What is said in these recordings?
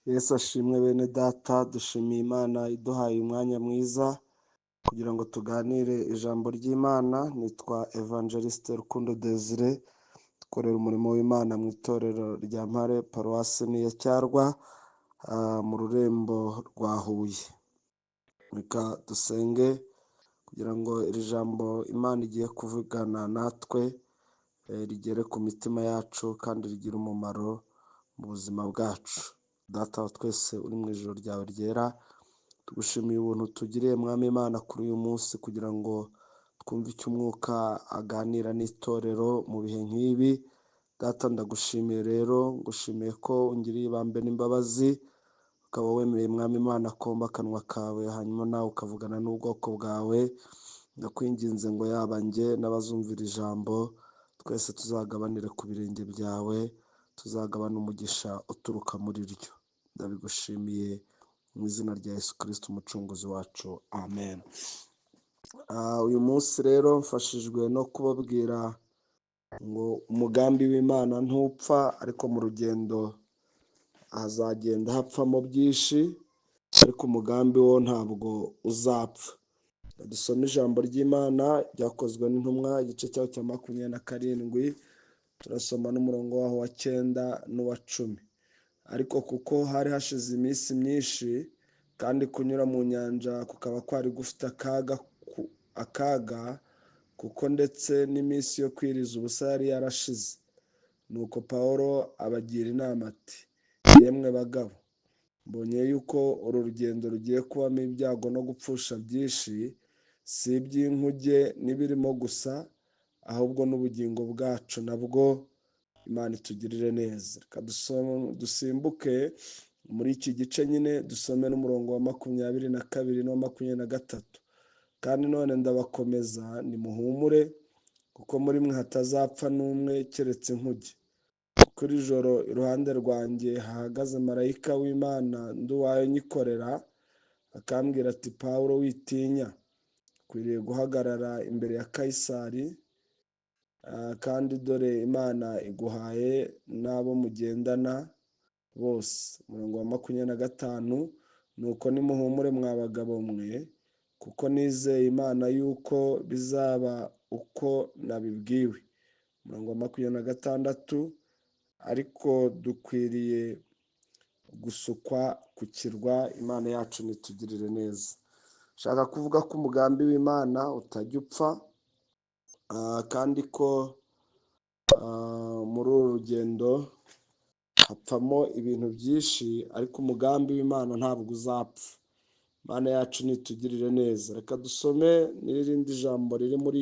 Yesu ashimwe bene data, dushimiye Imana iduhaye umwanya mwiza kugira ngo tuganire ijambo ry'Imana. Nitwa Evangeliste Rukundo Desire, dukorera umurimo w'Imana mu itorero rya Mpare Paruwasi ya Cyarwa mu rurembo rwa Huye. Reka dusenge kugira ngo iri jambo Imana igiye kuvugana natwe rigere ku mitima yacu kandi rigire umumaro mu buzima bwacu. Data wa twese uri mu ijoro ryawe ryera, tugushimiye ubuntu tugiriye Mwami Imana kuri uyu munsi kugira ngo twumve icyo umwuka aganira n'itorero mu bihe nk'ibi. Data ndagushimiye rero, ngushimiye ko ungiriye ibambe n'imbabazi, ukaba wemeye Mwami Imana komba akanwa kawe hanyuma nawe ukavugana n'ubwoko bwawe. Ndakwinginze ngo yaba njye n'abazumvira ijambo twese tuzagabanire ku birenge byawe, tuzagabana umugisha uturuka muri ryo. Ndabigushimiye mu izina rya Yesu Kristo umucunguzi wacu, amen. Uyu munsi rero mfashijwe no kubabwira ngo umugambi w'Imana ntupfa, ariko mu rugendo hazagenda hapfamo byinshi, ariko umugambi wo ntabwo uzapfa. Dusome ijambo ry'Imana ryakozwe n'intumwa, igice cyaho cya 27, turasoma n'umurongo waho wa 9 n'uwa 10. Ariko kuko hari hashize iminsi myinshi kandi kunyura mu nyanja kukaba kwari gufite akaga, kuko ndetse n'iminsi yo kwiriza ubusa yari yarashize. Nuko Pawulo abagira inama ati, yemwe bagabo, mbonye yuko uru rugendo rugiye kubamo ibyago no gupfusha byinshi, si iby'inkuge n'ibirimo gusa, ahubwo n'ubugingo bwacu nabwo Imana itugirire neza. Reka dusimbuke muri iki gice nyine, dusome n'umurongo wa 22 n'uwa 23. Kandi none ndabakomeza, nimuhumure, kuko muri mwe hatazapfa n'umwe keretse inkuge. Kuko iri joro iruhande rwanjye hahagaze marayika w'Imana nduwayo nyikorera, akambwira ati, Pawulo witinya, ukwiriye guhagarara imbere ya Kayisari, kandi dore Imana iguhaye n'abo mugendana bose. Umurongo wa 25, nuko nimuhumure mwa bagabo mwe, kuko nizeye Imana yuko bizaba uko nabibwiwe. Umurongo wa 26, ariko dukwiriye gusukwa ku kirwa. Imana yacu nitugirire neza. Shaka kuvuga ko umugambi w'Imana utajya upfa, kandi ko muri uru rugendo hapfamo ibintu byinshi, ariko umugambi w'Imana ntabwo uzapfa. Imana yacu nitugirire neza. Reka dusome n'irindi jambo riri muri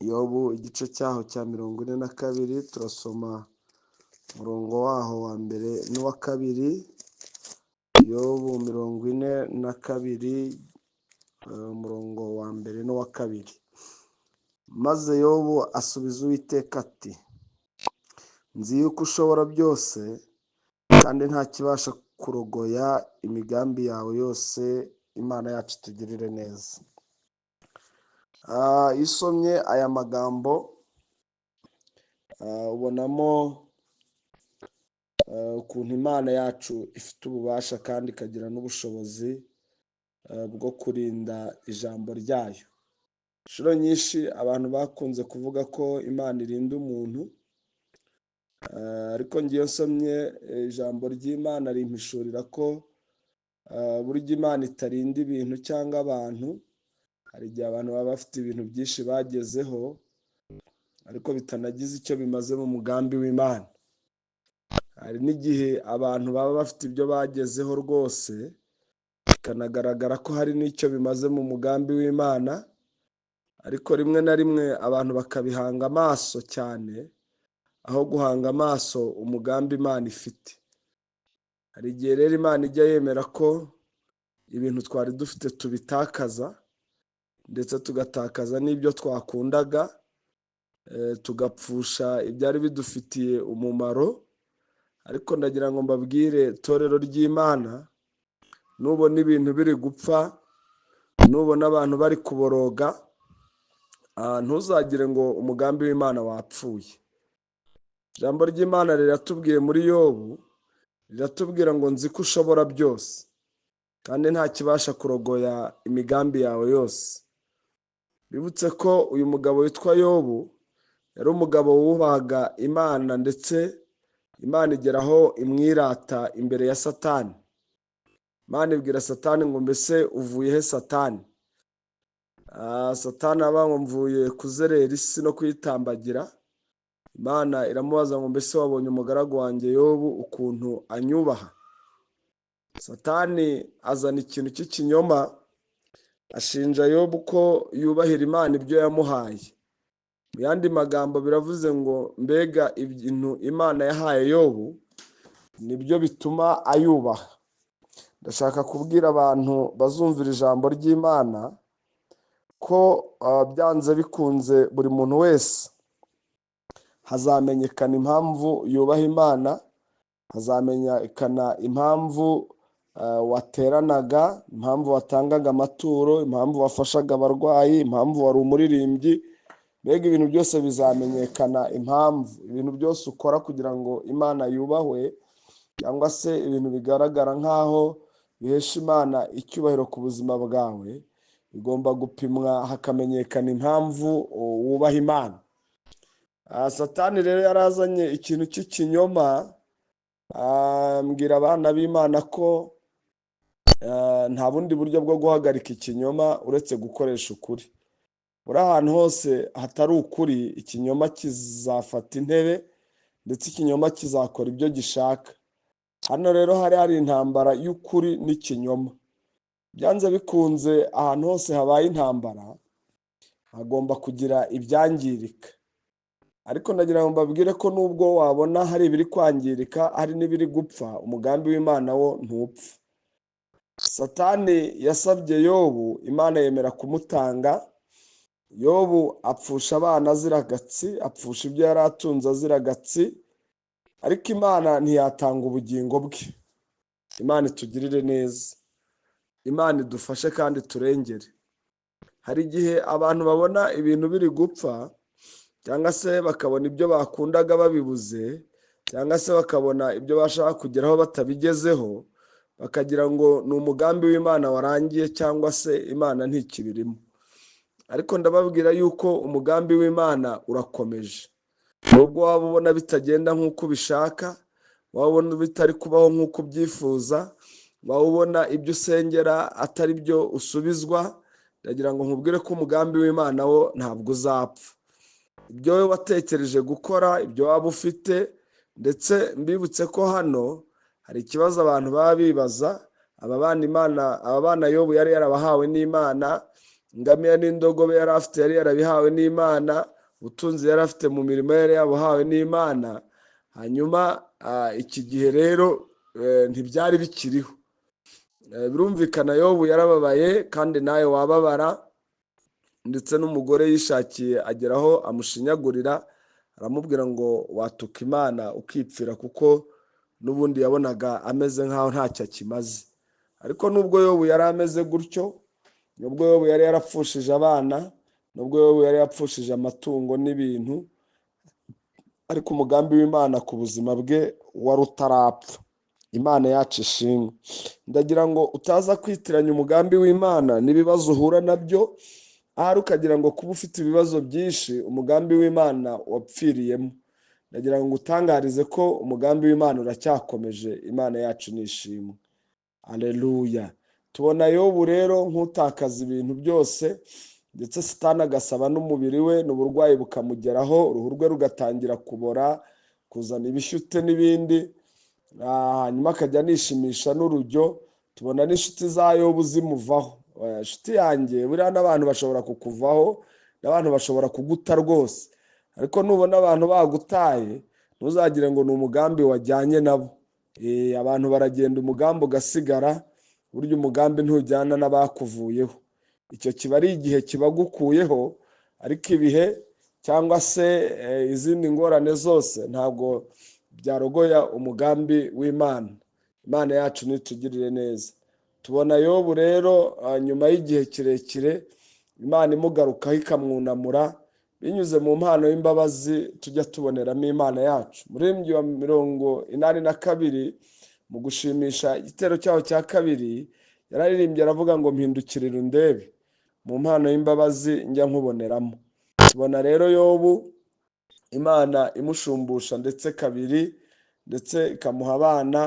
Yobu igice cyaho cya 42, turasoma umurongo waho wa 1 n'uwa 2. Yobu 42, umurongo wa 1 n'uwa 2. Maze Yobu asubiza Uwiteka ati, nzi yuko ushobora byose, kandi nta kibasha kurogoya imigambi yawe yose. Imana yacu tugirire neza. Iyo usomye aya magambo ubonamo ukuntu Imana yacu ifite ububasha kandi ikagira n'ubushobozi bwo kurinda ijambo ryayo. Inshuro nyinshi abantu bakunze kuvuga ko Imana irinda umuntu, ariko ngiye nsomye ijambo ry'Imana rimpishurira ko burya Imana itarinda ibintu cyangwa abantu. Hari igihe abantu baba bafite ibintu byinshi bagezeho, ariko bitanagize icyo bimaze mu mugambi w'Imana. Hari n'igihe abantu baba bafite ibyo bagezeho rwose, bikanagaragara ko hari n'icyo bimaze mu mugambi w'Imana, ariko rimwe na rimwe abantu bakabihanga amaso cyane, aho guhanga amaso umugambi Imana ifite. Hari igihe rero Imana ijya yemera ko ibintu twari dufite tubitakaza, ndetse tugatakaza n'ibyo twakundaga, tugapfusha ibyari bidufitiye umumaro. Ariko ndagira ngo mbabwire itorero ry'Imana, nubona ibintu biri gupfa, nubona abantu bari kuboroga, ntuzagire ngo umugambi w'Imana wapfuye. Ijambo ry'Imana riratubwiye muri Yobu riratubwira ngo nzi ko ushobora byose kandi nta kibasha kurogoya imigambi yawe yose. Bibutse ko uyu mugabo witwa Yobu yari umugabo wubahaga Imana, ndetse Imana igeraho imwirata imbere ya Satani. Imana ibwira Satani ngo mbese uvuye he Satani? Satani aba ngo mvuye kuzerera isi no kuyitambagira. Imana iramubaza ngo mbese wabonye umugaragu wanjye Yobu ukuntu anyubaha? Satani azana ikintu cy'ikinyoma, ashinja Yobu ko yubahira Imana ibyo yamuhaye. Mu yandi magambo biravuze ngo mbega ibintu Imana yahaye Yobu nibyo bituma ayubaha. Ndashaka kubwira abantu bazumvira ijambo ry'Imana ko byanze bikunze buri muntu wese hazamenyekana impamvu yubaha Imana, hazamenyekana impamvu wateranaga, impamvu watangaga amaturo, impamvu wafashaga abarwayi, impamvu wari umuririmbyi. Mbega ibintu byose bizamenyekana impamvu. Ibintu byose ukora kugira ngo Imana yubahwe, cyangwa se ibintu bigaragara nk'aho bihesha Imana icyubahiro ku buzima bwawe, bigomba gupimwa hakamenyekana impamvu wubaha Imana. Satani rero yarazanye ikintu cy'ikinyoma, ambwira abana b'Imana ko nta bundi buryo bwo guhagarika ikinyoma uretse gukoresha ukuri. Muri ahantu hose hatari ukuri, ikinyoma kizafata intebe, ndetse ikinyoma kizakora ibyo gishaka. Hano rero hari intambara y'ukuri n'ikinyoma. Byanze bikunze ahantu hose habaye intambara hagomba kugira ibyangirika, ariko ndagira ngo mbabwire ko nubwo wabona hari ibiri kwangirika, hari n'ibiri gupfa, umugambi w'Imana wo ntupfa. Satani yasabye Yobu, Imana yemera kumutanga. Yobu apfusha abana azira agatsi, apfusha ibyo yari atunze azira agatsi, ariko Imana ntiyatanga ubugingo bwe. Imana itugirire neza, Imana idufashe kandi turengere. Hari igihe abantu babona ibintu biri gupfa, cyangwa se bakabona ibyo bakundaga babibuze, cyangwa se bakabona ibyo bashaka kugeraho batabigezeho, bakagira ngo ni umugambi w'Imana warangiye, cyangwa se Imana ntikibirimo. Ariko ndababwira yuko umugambi w'Imana urakomeje. Nubwo waba ubona bitagenda nk'uko ubishaka, waba ubona bitari kubaho nk'uko ubyifuza, waba ubona ibyo usengera atari byo usubizwa, ndagira ngo nkubwire ko umugambi w'Imana wo ntabwo uzapfa. Ibyo wowe watekereje gukora, ibyo waba ufite, ndetse mbibutse ko hano hari ikibazo abantu baba bibaza. Aba bana Yobu yari yarabahawe n'Imana, ingamiya n'indogobe yari afite yari yarabihawe n'Imana, ubutunzi yari afite mu mirimo yari yabuhawe n'Imana. Hanyuma iki gihe rero ntibyari bikiriho. Birumvikana Yobu yarababaye, kandi nawe wababara. Ndetse n'umugore yishakiye ageraho amushinyagurira, aramubwira ngo watuka Imana ukipfira, kuko n'ubundi yabonaga ameze nk'aho ntacyo akimaze. Ariko nubwo Yobu yari ameze gutyo, nubwo Yobu yari yarapfushije abana, nubwo Yobu yari yapfushije amatungo n'ibintu, ariko umugambi w'Imana ku buzima bwe wari utarapfa. Imana yacu ishimwe. Ndagira ngo utaza kwitiranya umugambi w'Imana n'ibibazo uhura nabyo, ahari ukagira ngo kuba ufite ibibazo byinshi umugambi w'Imana wapfiriyemo. Ndagira ngo utangarize ko umugambi w'Imana uracyakomeje. Imana yacu nishimwe. Haleluya. Tubona Yobu rero nk'utakaza ibintu byose, ndetse Satani agasaba n'umubiri we, n'uburwayi bukamugeraho, uruhu rwe rugatangira kubora, kuzana ibishyute n'ibindi. Hanyuma akajya anishimisha n'urujyo. Tubona n'inshuti za Yobu zimuvaho. Inshuti yanjye, buriya n'abantu bashobora kukuvaho, n'abantu bashobora kuguta rwose. Ariko nubona abantu bagutaye, ntuzagire ngo ni umugambi wajyanye nabo. Abantu baragenda, umugambi ugasigara. Burya umugambi ntujyana n'abakuvuyeho. Icyo kiba ari igihe kibagukuyeho, ariko ibihe cyangwa se izindi ngorane zose ntabwo byarogoya umugambi w'Imana. Imana yacu nitugirire neza. Tubona Yobu rero nyuma y'igihe kirekire Imana imugarukaho ikamwunamura binyuze mu mpano y'imbabazi tujya tuboneramo Imana yacu. Umuririmbyi wa 82 mu gushimisha igitero cyaho cya kabiri yararirimbye aravuga ngo mpindukirire undebe mu mpano y'imbabazi njya nkuboneramo. Tubona rero Yobu Imana imushumbusha ndetse kabiri, ndetse ikamuha abana,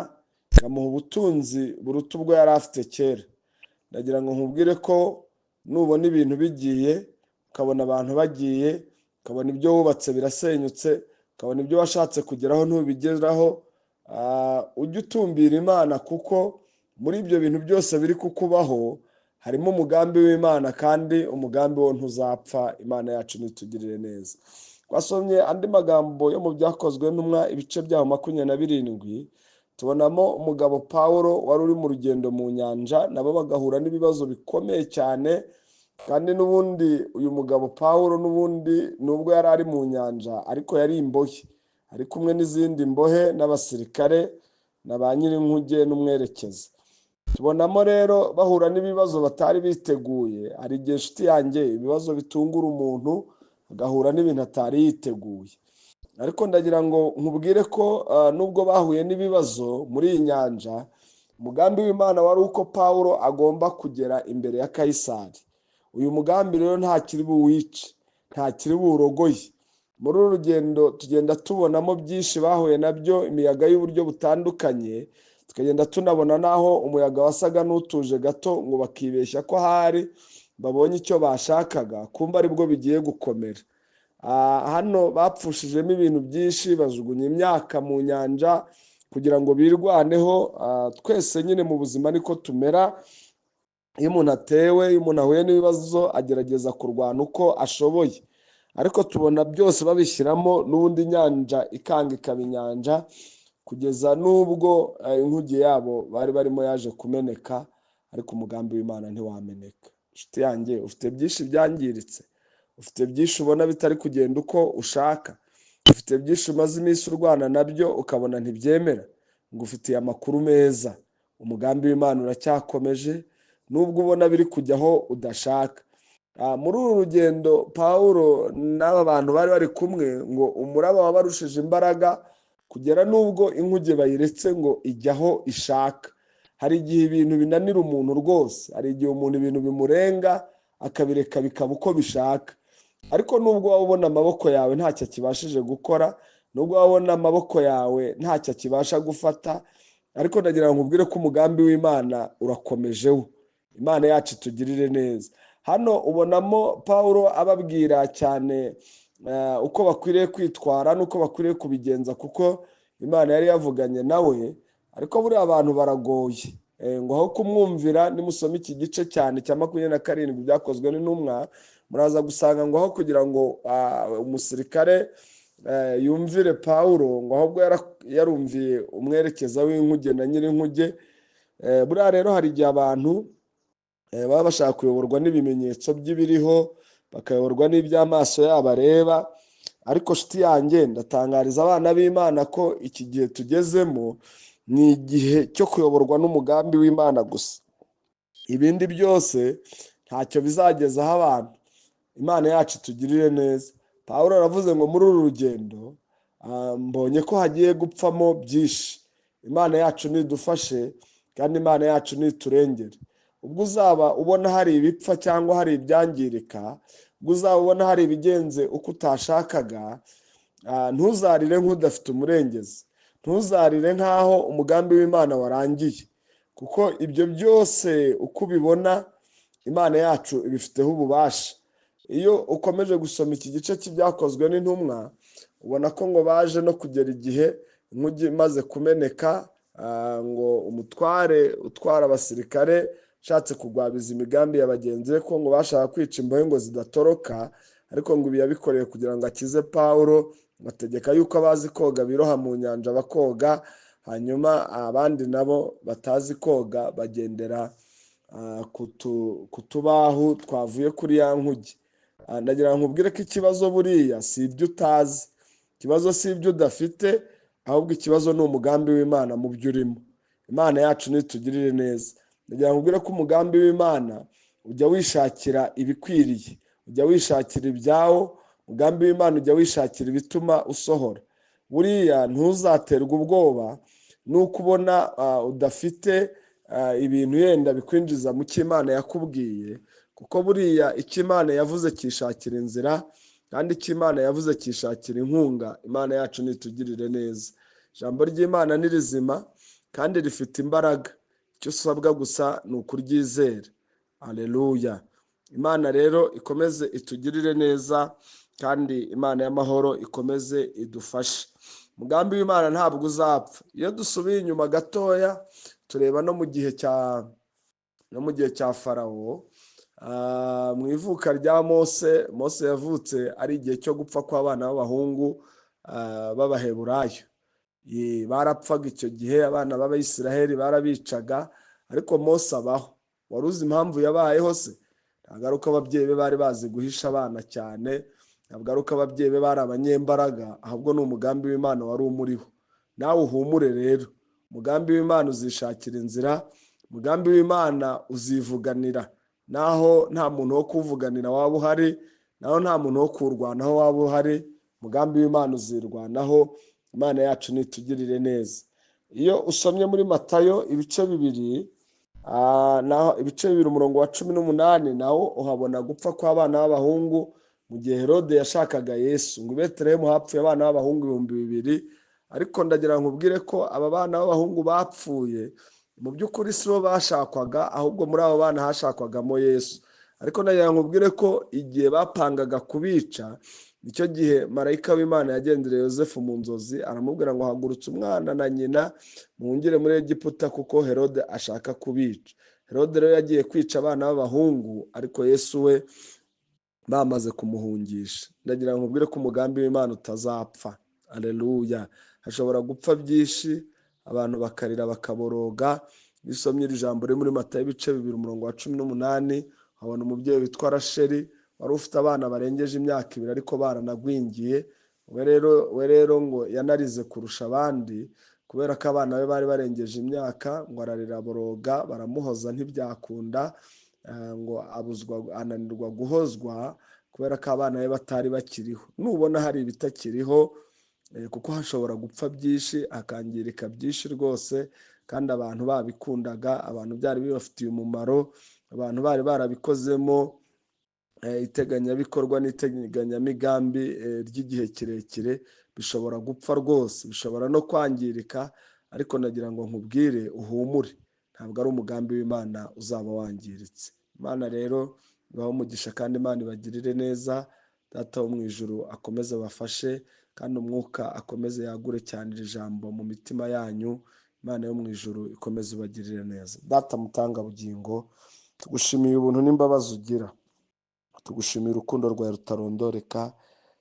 ikamuha ubutunzi buruta ubwo yari afite kera. Ndagira ngo nkubwire ko nubona ibintu bigiye, ukabona abantu bagiye, ukabona ibyo wubatse birasenyutse, ukabona ibyo washatse kugeraho ntubigeraho, ujye utumbira Imana, kuko muri ibyo bintu byose biri kukubaho harimo umugambi w'Imana, kandi umugambi wo ntuzapfa. Imana yacu nitugirire neza. Twasomye andi magambo yo mu Byakozwe n'Intumwa ibice byaho 27, tubonamo umugabo Pawulo wari uri mu rugendo mu nyanja, nabo bagahura n'ibibazo bikomeye cyane. Kandi n'ubundi uyu mugabo Pawulo n'ubundi nubwo yari ari mu nyanja, ariko yari imbohe, ari kumwe n'izindi mbohe n'abasirikare na ba nyir'inkuge n'umwerekezi. Tubonamo rero bahura n'ibibazo batari biteguye. Hari igihe nshuti yanjye ibibazo bitungura umuntu agahura n'ibintu atari yiteguye, ariko ndagira ngo nkubwire ko nubwo bahuye n'ibibazo muri iyi nyanja, umugambi w'Imana wari uko Pawulo agomba kugera imbere ya Kayisari. Uyu mugambi rero nta kiri buwice, nta kiri buwurogoye. Muri uru rugendo tugenda tubonamo byinshi bahuye nabyo, imiyaga y'uburyo butandukanye, tukagenda tunabona n'aho umuyaga wasaga n'utuje gato ngo bakibeshya ko hari babonye icyo bashakaga, kumva aribwo bigiye gukomera. Hano bapfushijemo ibintu byinshi, bajugunya imyaka mu nyanja kugira ngo birwaneho. Twese nyine mu buzima niko tumera. Iyo umuntu atewe, iyo umuntu ahuye n'ibibazo, agerageza kurwana uko ashoboye, ariko tubona byose babishyiramo n'ubundi inyanja ikanga ikaba inyanja, kugeza n'ubwo inkuge yabo bari barimo yaje kumeneka, ariko umugambi w'Imana ntiwameneka. Inshuti yanjye, ufite byinshi byangiritse, ufite byinshi ubona bitari kugenda uko ushaka, ufite byinshi umaze iminsi urwana nabyo ukabona ntibyemera. ngo ufitiye amakuru meza, umugambi w'Imana uracyakomeje nubwo ubona biri kujyaho udashaka. Muri uru rugendo Pawulo n'aba bantu bari bari kumwe, ngo umuraba wabarushije imbaraga kugera n'ubwo inkuge bayiretse ngo ijyaho ishaka. Hari igihe ibintu binanira umuntu rwose, hari igihe umuntu ibintu bimurenga akabireka bikaba uko bishaka, ariko nubwo waba ubona amaboko yawe ntacyo akibashije gukora, nubwo waba ubona amaboko yawe ntacyo akibasha gufata, ariko ndagira ngo nkubwire ko umugambi w'Imana urakomejeho. Imana yacu itugirire neza. Hano ubonamo Pawulo ababwira cyane uko bakwiriye kwitwara n'uko bakwiriye kubigenza, kuko Imana yari yavuganye nawe, ariko buriya abantu baragoye. Ngo aho kumwumvira, nimusoma iki gice cyane cya 27 Byakozwe n'Intumwa, muraza gusanga ngo aho kugira ngo umusirikare yumvire Pawulo, ngo ahubwo yarumviye umwerekeza w'inkuge na nyir'inkuge. Buriya rero hari igihe abantu baba bashaka kuyoborwa n'ibimenyetso by'ibiriho, bakayoborwa n'iby'amaso yabo areba, ariko nshuti yanjye ndatangariza abana b'Imana ko iki gihe tugezemo ni igihe cyo kuyoborwa n'umugambi w'Imana gusa. Ibindi byose ntacyo bizagezaho abantu. Imana yacu itugirire neza. Pawulo aravuze ngo muri uru rugendo mbonye ko hagiye gupfamo byinshi. Imana yacu nidufashe, kandi Imana yacu niturengere. Ubwo uzaba ubona hari ibipfa cyangwa hari ibyangirika, ubwo uzaba ubona hari ibigenze uko utashakaga, ntuzarire nk'udafite umurengezi, ntuzarire nk'aho umugambi w'Imana warangiye, kuko ibyo byose uko ubibona Imana yacu ibifiteho ububasha. Iyo ukomeje gusoma iki gice cy'Ibyakozwe n'Intumwa, ubona ko ngo baje no kugera igihe inkuge imaze kumeneka, ngo umutware utwara abasirikare ashatse kugwabiza imigambi ya bagenzi be, ko ngo bashaka kwica imbohe ngo zidatoroka, ariko ngo ibi yabikoreye kugira ngo akize Pawulo. Bategeka yuko abazi koga biroha mu nyanja bakoga, hanyuma abandi nabo batazi koga bagendera ku tubahu twavuye kuri ya nkuge. Ndagira ngo nkubwire ko ikibazo buriya si ibyo utazi, ikibazo si ibyo udafite, ahubwo ikibazo ni umugambi w'Imana mu byo urimo. Imana yacu nitugirire neza. Ndagira ngo nkubwire ko umugambi w'Imana ujya wishakira ibikwiriye, ujya wishakira ibyawo. Umugambi w'Imana ujya wishakira ibituma usohora. Buriya ntuzaterwe ubwoba nuko ubona udafite ibintu yenda bikwinjiza mu cyo Imana yakubwiye, kuko buriya icyo Imana yavuze cyishakira inzira, kandi icyo Imana yavuze cyishakira inkunga. Imana yacu nitugirire neza. Ijambo ry'Imana ni rizima kandi rifite imbaraga, icyo usabwa gusa ni ukuryizera. Haleluya. Imana rero ikomeze itugirire neza, kandi Imana y'amahoro ikomeze idufashe. Umugambi w'Imana ntabwo uzapfa. Iyo dusubiye inyuma gatoya tureba no mu gihe cya Farawo, mu ivuka rya Mose. Mose yavutse ari igihe cyo gupfa kw'abana b'abahungu b'Abaheburayo. Barapfaga icyo gihe, abana b'Abayisiraheli barabicaga, ariko Mose abaho. Wari uzi impamvu yabayeho se? Ntabwo ari uko ababyeyi be bari bazi guhisha abana cyane, ntabwo ari uko ababyeyi be bari abanyembaraga, ahubwo ni umugambi w'Imana wari umuriho. Nawe uhumure rero, umugambi w'Imana uzishakira inzira, umugambi w'Imana uzivuganira, naho nta muntu wo kuwuvuganira waba uhari, naho nta muntu wo kuwurwanaho waba uhari. Umugambi w'Imana uzirwanaho. Imana yacu nitugirire neza. Iyo usomye muri Matayo ibice bibiri umurongo wa 18, naho uhabona gupfa kw'abana b'abahungu mu gihe Herode yashakaga Yesu. Ngo i Betelehemu hapfuye abana b'abahungu 2,000, ariko ndagira nkubwire ko aba bana b'abahungu bapfuye mu by'ukuri si bo bashakwaga, ahubwo muri abo bana hashakwagamo Yesu. Ariko ndagira nkubwire ko igihe bapangaga kubica, nicyo gihe marayika w'Imana yagendereye Yosefu mu nzozi, aramubwira ngo hagurutse umwana na nyina muhungire muri Egiputa, kuko Herode ashaka kubica. Herode rero yagiye kwica abana b'abahungu, ariko Yesu we bamaze kumuhungisha. Ndagira nkubwire ko umugambi w'Imana utazapfa. Haleluya. Hashobora gupfa byinshi, abantu bakarira bakaboroga. Iyo usomye iri jambo riri muri Matayo ibice 2 umurongo wa 18, habona umubyeyi witwa Rasheli wari ufite abana barengeje imyaka 2, ariko baranagwingiye. We rero ngo yanarize kurusha abandi, kubera ko abana be bari barengeje imyaka. Ngo ararira boroga, baramuhoza ntibyakunda, ngo ananirwa guhozwa, kubera ko abana be batari bakiriho. Nubona hari ibitakiriho, kuko hashobora gupfa byinshi, hakangirika byinshi rwose, kandi abantu babikundaga, abantu byari bibafitiye umumaro, abantu bari barabikozemo iteganyabikorwa n'iteganyamigambi ry'igihe kirekire, bishobora gupfa rwose, bishobora no kwangirika. Ariko nagira ngo nkubwire uhumure, ntabwo ari umugambi w'Imana uzaba wangiritse. Imana rero ibahe umugisha, kandi Imana ibagirire neza. Data wo mu ijuru akomeze abafashe, kandi umwuka akomeze yagure cyane iri jambo mu mitima yanyu. Imana yo mu ijuru ikomeze ibagirire neza. Data mutanga bugingo, tugushimiye ubuntu n'imbabazi ugira, tugushimiye urukundo rwawe rutarondoreka,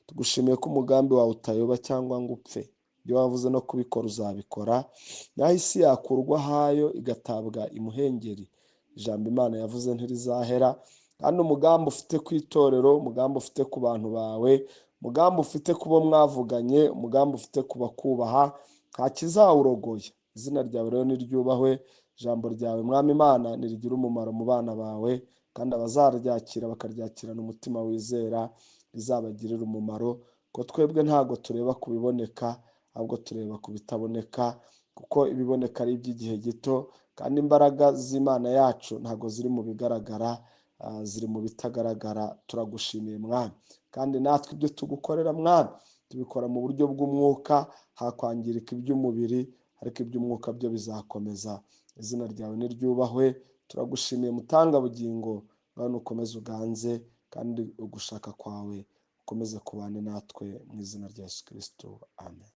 tugushimiye ko umugambi wawe utayoba cyangwa ngo upfe. Ibyo wavuze no kubikora uzabikora, naho isi yakurwa hayo igatabwa imuhengeri. Ijambo Imana yavuze ntirizahera, kandi umugambi ufite ku itorero, umugambi ufite ku bantu bawe, umugambi ufite ku bo mwavuganye, umugambi ufite ku bakubaha, nta kizawurogoya. Izina ryawe rero niryubahwe, ijambo ryawe Mwami Imana nirigire umumaro mu bana bawe, kandi abazaryakira bakaryakirana umutima wizera rizabagirira umumaro. Ko twebwe ntabwo tureba ku biboneka, ahubwo tureba ku bitaboneka, kuko ibiboneka ari iby'igihe gito, kandi imbaraga z'Imana yacu ntabwo ziri mu bigaragara, ziri mu bitagaragara. Turagushimiye Mwami, kandi natwe ibyo tugukorera Mwami tubikora mu buryo bw'umwuka, hakwangirika iby'umubiri, ariko iby'umwuka byo bizakomeza. Izina ryawe niryubahwe. Turagushimiye mutanga bugingo, ngaho ukomeze uganze, kandi ugushaka kwawe ukomeze kubana natwe, mu izina rya Yesu Kristo. Amen.